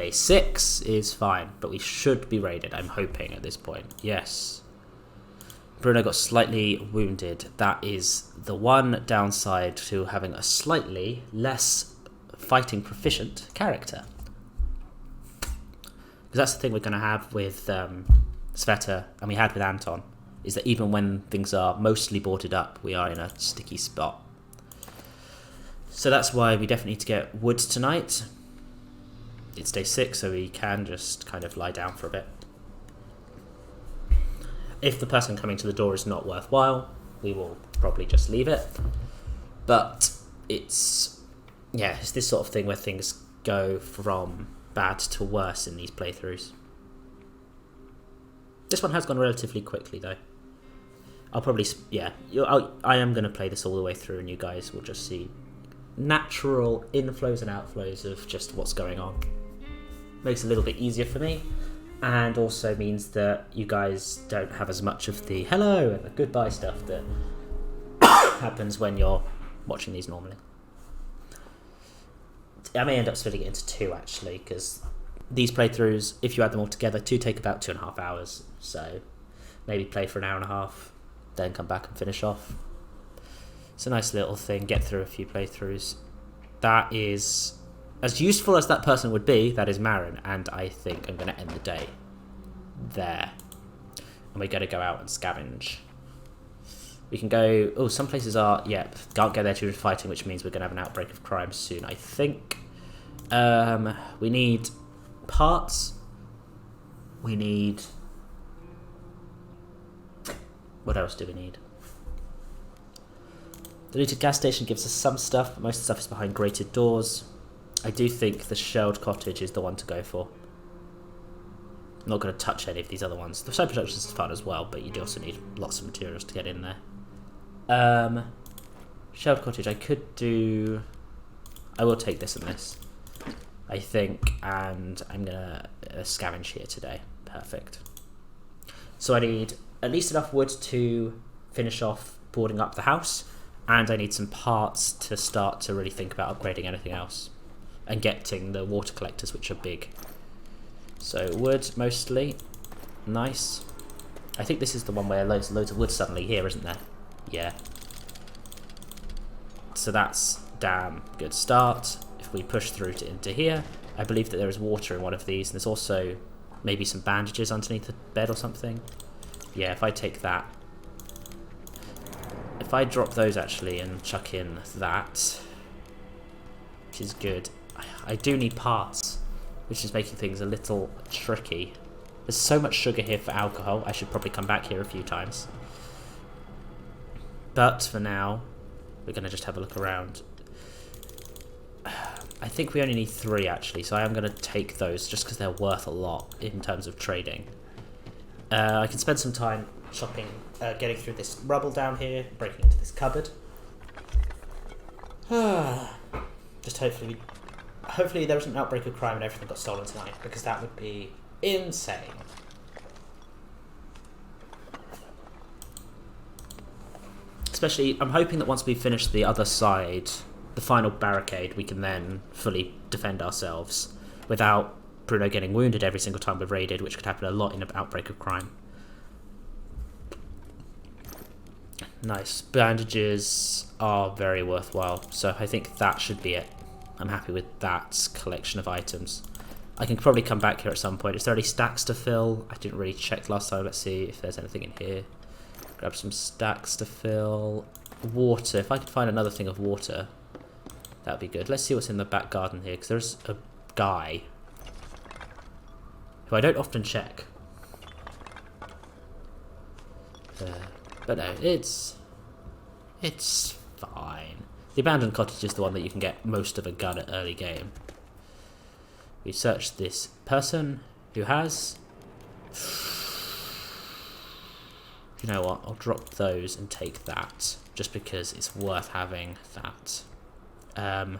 Day 6 is fine, but we should be raided, I'm hoping, at this point. Yes. Bruno got slightly wounded. That is the one downside to having a slightly less fighting proficient character. Because that's the thing we're going to have with Sveta, and we had with Anton, is that even when things are mostly boarded up, we are in a sticky spot. So that's why we definitely need to get wood tonight. It's day 6, so we can just kind of lie down for a bit. If the person coming to the door is not worthwhile, we will probably just leave it. But it's this sort of thing where things go from bad to worse in these playthroughs. This one has gone relatively quickly, though. I'll probably, I am going to play this all the way through, and you guys will just see natural inflows and outflows of just what's going on. Makes it a little bit easier for me, and also means that you guys don't have as much of the hello and the goodbye stuff that happens when you're watching these normally. I may end up splitting it into 2, actually, because these playthroughs, if you add them all together, do take about 2.5 hours. So maybe play for an hour and a half, then come back and finish off. It's a nice little thing, get through a few playthroughs. That is, as useful as that person would be, that is Marin, and I think I'm going to end the day there. And we're going to go out and scavenge. We can go, some places are, can't get there due to fighting, which means we're going to have an outbreak of crime soon, I think. We need parts. We need... What else do we need? The looted gas station gives us some stuff, but most of the stuff is behind grated doors. I do think the shelled cottage is the one to go for. I'm not going to touch any of these other ones. The side production is fun as well, but you do also need lots of materials to get in there. Shelled cottage, I will take this and this, I think, and I'm going to scavenge here today. Perfect. So I need at least enough wood to finish off boarding up the house, and I need some parts to start to really think about upgrading anything else and getting the water collectors, which are big. So wood mostly. Nice. I think this is the one where loads of wood suddenly here, isn't there? Yeah. So that's damn good start. If we push through into here, I believe that there is water in one of these, and there's also maybe some bandages underneath the bed or something. Yeah, if I take that. If I drop those actually and chuck in that, which is good. I do need parts, which is making things a little tricky. There's so much sugar here for alcohol, I should probably come back here a few times. But for now, we're going to just have a look around. I think we only need 3 actually, so I am going to take those just because they're worth a lot in terms of trading. I can spend some time chopping, getting through this rubble down here, breaking into this cupboard. Just hopefully there isn't an outbreak of crime and everything got stolen tonight, because that would be insane. Especially, I'm hoping that once we finish the other side, the final barricade, we can then fully defend ourselves without Bruno getting wounded every single time we're raided, which could happen a lot in an outbreak of crime. Nice. Bandages are very worthwhile, so I think that should be it. I'm happy with that collection of items. I can probably come back here at some point. Is there any stacks to fill? I didn't really check last time. Let's see if there's anything in here. Grab some stacks to fill. Water. If I could find another thing of water, that would be good. Let's see what's in the back garden here, because there's a guy who I don't often check. But no, it's fine. The abandoned cottage is the one that you can get most of a gun at early game. We searched this person who has... You know what, I'll drop those and take that, just because it's worth having that. I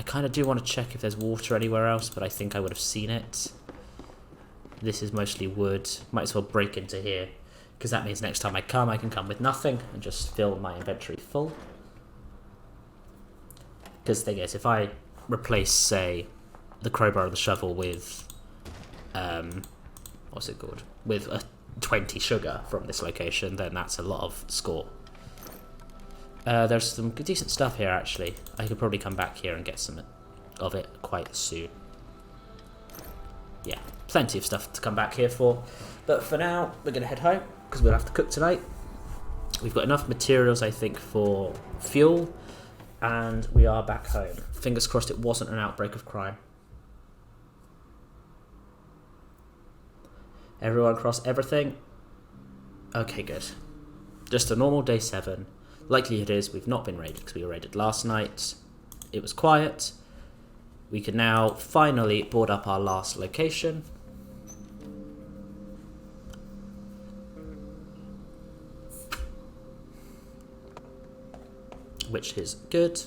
kind of do want to check if there's water anywhere else, but I think I would have seen it. This is mostly wood. Might as well break into here, because that means next time I can come with nothing and just fill my inventory full. Because the thing is, if I replace, say, the crowbar and the shovel with, what's it called? With a 20 sugar from this location, then that's a lot of score. There's some decent stuff here, actually. I could probably come back here and get some of it quite soon. Yeah, plenty of stuff to come back here for. But for now, we're going to head home, because we'll have to cook tonight. We've got enough materials, I think, for fuel, and we are back home. Fingers crossed it wasn't an outbreak of crime. Everyone cross everything? Okay, good. Just a normal day 7. Likelihood is we've not been raided, because we were raided last night. It was quiet. We can now finally board up our last location. Which is good.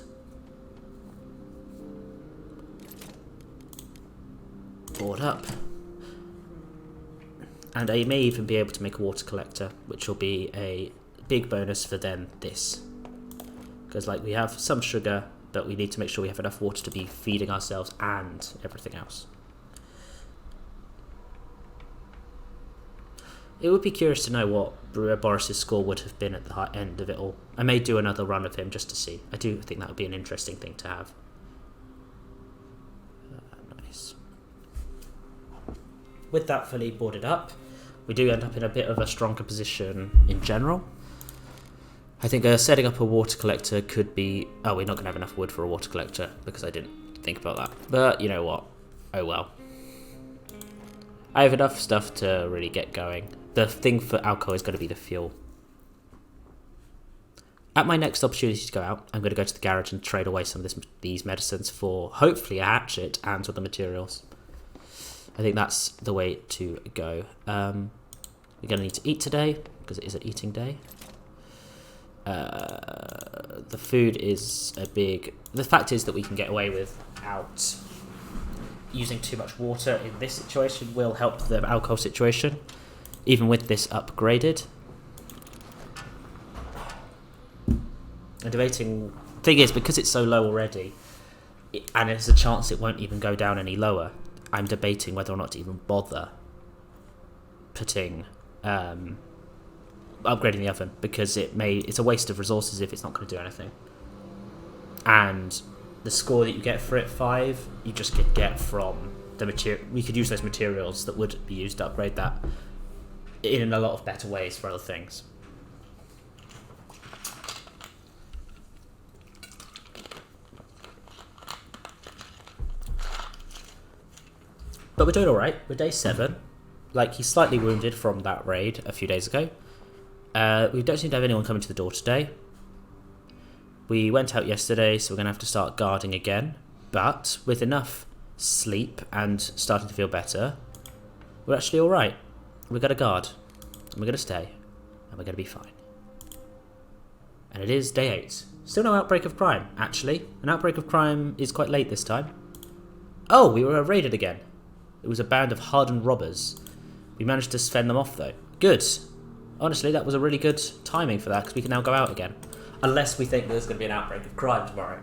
Board up. And I may even be able to make a water collector, which will be a big bonus for then this. Because like we have some sugar, but we need to make sure we have enough water to be feeding ourselves and everything else. It would be curious to know what Brewer Boris's score would have been at the end of it all. I may do another run of him just to see. I do think that would be an interesting thing to have. Nice. With that fully boarded up, we do end up in a bit of a stronger position in general. I think setting up a water collector could be... Oh, we're not going to have enough wood for a water collector because I didn't think about that. But you know what? Oh well. I have enough stuff to really get going. The thing for alcohol is going to be the fuel. At my next opportunity to go out, I'm going to go to the garage and trade away some of these medicines for hopefully a hatchet and other materials. I think that's the way to go. We're going to need to eat today because it is an eating day. The food is a big... The fact is that we can get away without using too much water in this situation will help the alcohol situation, even with this upgraded. And debating... Thing is, because it's so low already, and there's a chance it won't even go down any lower, I'm debating whether or not to even bother putting... upgrading the oven, because it's a waste of resources if it's not going to do anything. And the score that you get for it, 5, you just could get from the material. We could use those materials that would be used to upgrade that in a lot of better ways for other things. But we're doing alright. We're day 7. Like, he's slightly wounded from that raid a few days ago. We don't seem to have anyone coming to the door today. We went out yesterday, so we're going to have to start guarding again. But with enough sleep and starting to feel better, we're actually alright. We're going to guard, and we're going to stay, and we're going to be fine. And it is day 8. Still no outbreak of crime, actually. An outbreak of crime is quite late this time. Oh, we were raided again. It was a band of hardened robbers. We managed to fend them off, though. Good. Honestly, that was a really good timing for that, because we can now go out again. Unless we think there's going to be an outbreak of crime tomorrow.